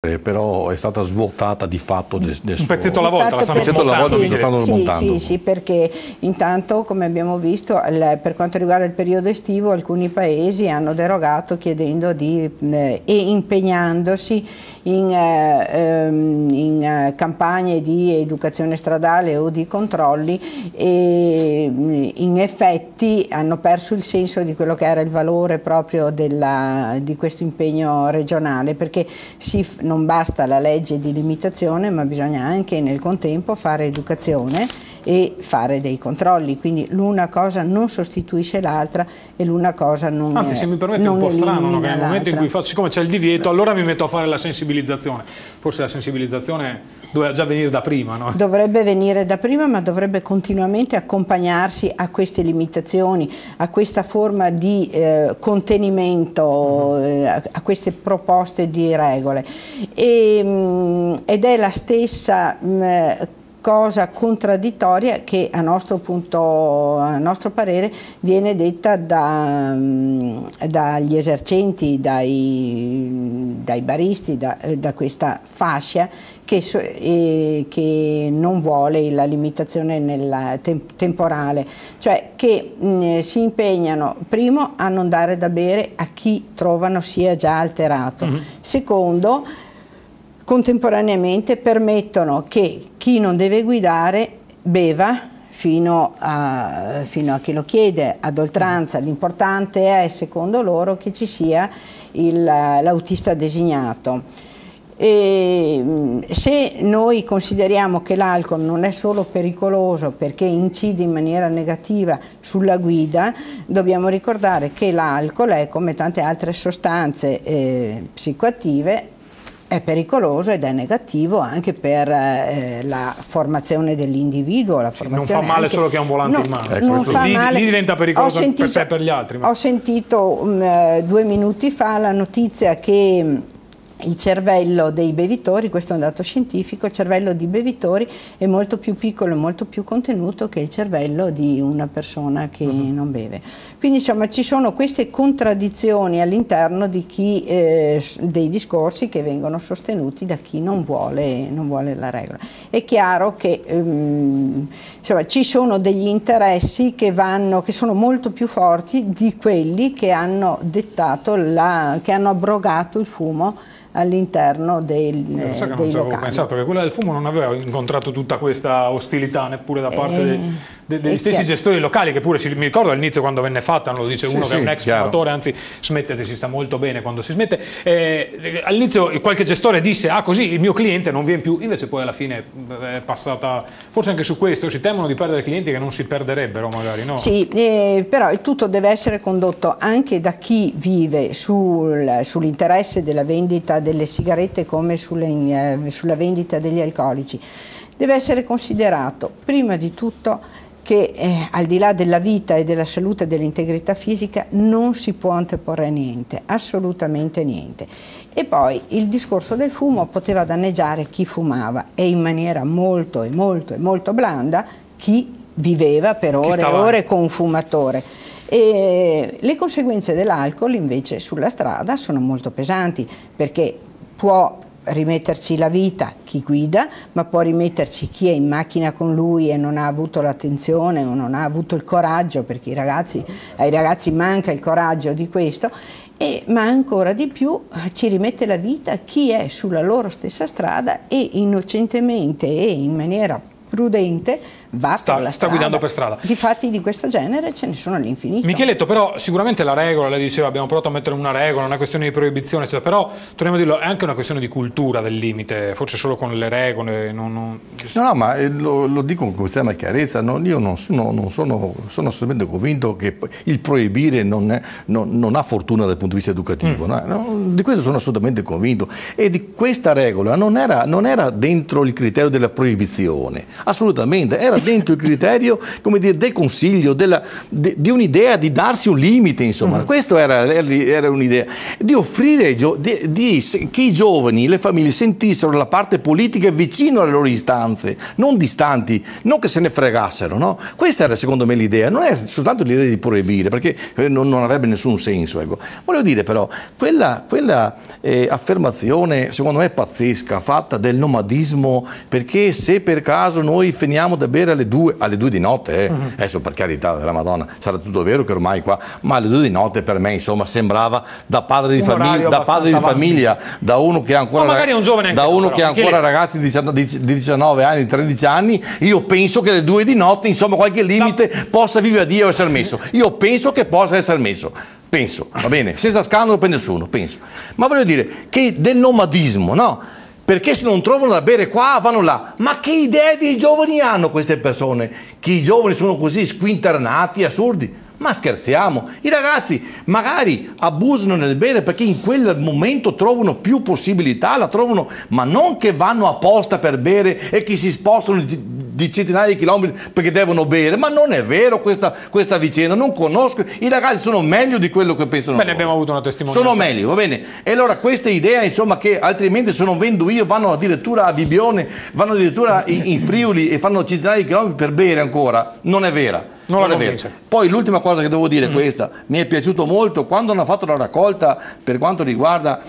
però è stata svuotata di fatto del un pezzetto alla volta, la stanno smontando. Sì, perché intanto, come abbiamo visto, per quanto riguarda il periodo estivo, alcuni paesi hanno derogato chiedendo e impegnandosi in campagne di educazione stradale o di controlli, e in effetti hanno perso il senso di quello che era il valore proprio di questo impegno regionale, perché non basta la legge di limitazione, ma bisogna anche nel contempo fare educazione e fare dei controlli, quindi l'una cosa non sostituisce l'altra e l'una cosa non anzi, se mi permette, è un po' strano, no? Che nel momento in cui siccome c'è il divieto, allora mi metto a fare la sensibilizzazione. Forse la sensibilizzazione doveva già venire da prima, no? Dovrebbe venire da prima, ma dovrebbe continuamente accompagnarsi a queste limitazioni, a questa forma di contenimento, a queste proposte di regole. Ed è la stessa cosa contraddittoria che a nostro parere viene detta dagli esercenti, dai baristi, da questa fascia che non vuole la limitazione temporale, cioè che si impegnano primo a non dare da bere a chi trovano sia già alterato, secondo, contemporaneamente permettono che chi non deve guidare beva fino a chi lo chiede ad oltranza. L'importante è, secondo loro, che ci sia l'autista designato. E se noi consideriamo che l'alcol non è solo pericoloso perché incide in maniera negativa sulla guida, dobbiamo ricordare che l'alcol è, come tante altre sostanze psicoattive, è pericoloso ed è negativo anche per la formazione dell'individuo. Non fa male anche, solo che ha un volante in mano. Non fa male. Lì diventa pericoloso per sé e per gli altri. Ho sentito 2 minuti fa la notizia che il cervello dei bevitori, questo è un dato scientifico, il cervello di bevitori è molto più piccolo e molto più contenuto che il cervello di una persona che non beve. Quindi insomma ci sono queste contraddizioni all'interno dei discorsi che vengono sostenuti da chi non vuole la regola. È chiaro che insomma, ci sono degli interessi che sono molto più forti di quelli che hanno dettato che hanhanno abrogato il fumo all'interno dei locali. Avevo pensato che quella del fumo non aveva incontrato tutta questa ostilità neppure da parte degli stessi gestori locali, che pure mi ricordo all'inizio quando venne fatta, non lo dice uno che è un ex fumatore, anzi smettete, si sta molto bene quando si smette. All'inizio qualche gestore disse così il mio cliente non viene più, invece poi alla fine è passata, forse anche su questo si temono di perdere clienti che non si perderebbero magari, no? Sì, però il tutto deve essere condotto anche da chi vive sull'interesse della vendita delle sigarette come sulla vendita degli alcolici. Deve essere considerato prima di tutto che al di là della vita e della salute e dell'integrità fisica non si può anteporre niente, assolutamente niente. E poi il discorso del fumo poteva danneggiare chi fumava e in maniera molto blanda chi viveva per ore e ore con un fumatore. E le conseguenze dell'alcol invece sulla strada sono molto pesanti, perché può rimetterci la vita chi guida, ma può rimetterci chi è in macchina con lui e non ha avuto l'attenzione o non ha avuto il coraggio, perché ai ragazzi manca il coraggio di questo, ma ancora di più ci rimette la vita chi è sulla loro stessa strada e innocentemente e in maniera prudente va per la strada. Sta guidando per strada. Difatti di questo genere ce ne sono all'infinito. Micheletto, però sicuramente la regola, lei diceva abbiamo provato a mettere una regola, una questione di proibizione, eccetera, però torniamo a dirlo, è anche una questione di cultura del limite, forse solo con le regole. No, ma lo dico con estrema chiarezza, io sono assolutamente convinto che il proibire non ha fortuna dal punto di vista educativo, di questo sono assolutamente convinto, e di questa regola non era dentro il criterio della proibizione, assolutamente, era dentro il criterio, come dire, del consiglio, di un'idea di darsi un limite, insomma. Questo era un'idea, di offrire che i giovani, le famiglie sentissero la parte politica vicino alle loro istanze, non distanti, non che se ne fregassero, no? Questa era secondo me l'idea, non è soltanto l'idea di proibire, perché non avrebbe nessun senso, ecco. Voglio dire però, quella affermazione secondo me pazzesca, fatta del nomadismo, perché se per caso noi finiamo da bere alle 2 di notte, adesso per carità della Madonna, sarà tutto vero che ormai qua, ma alle 2 di notte per me insomma sembrava da padre di famiglia, da uno che ha ancora, ragazzi di 19 anni, di 13 anni, io penso che alle 2 di notte insomma qualche limite possa viva Dio essere messo, io penso che possa essere messo. Penso, va bene, senza scandalo per nessuno, penso. Ma voglio dire che del nomadismo, no? Perché se non trovano da bere qua, vanno là. Ma che idee dei giovani hanno queste persone? Che i giovani sono così squinternati, assurdi? Ma scherziamo? I ragazzi magari abusano nel bere perché in quel momento trovano più possibilità, la trovano, ma non che vanno apposta per bere e che si spostano di centinaia di chilometri perché devono bere, ma non è vero questa vicenda, non conosco, i ragazzi sono meglio di quello che pensano. Bene, abbiamo avuto una testimonianza. Sono meglio, va bene. E allora questa idea, insomma, che altrimenti se non vendo io vanno addirittura a Bibbione, vanno addirittura in Friuli e fanno centinaia di chilometri per bere ancora, non è vera. Non è vera. Poi l'ultima cosa che devo dire è questa, mi è piaciuto molto quando hanno fatto la raccolta per quanto riguarda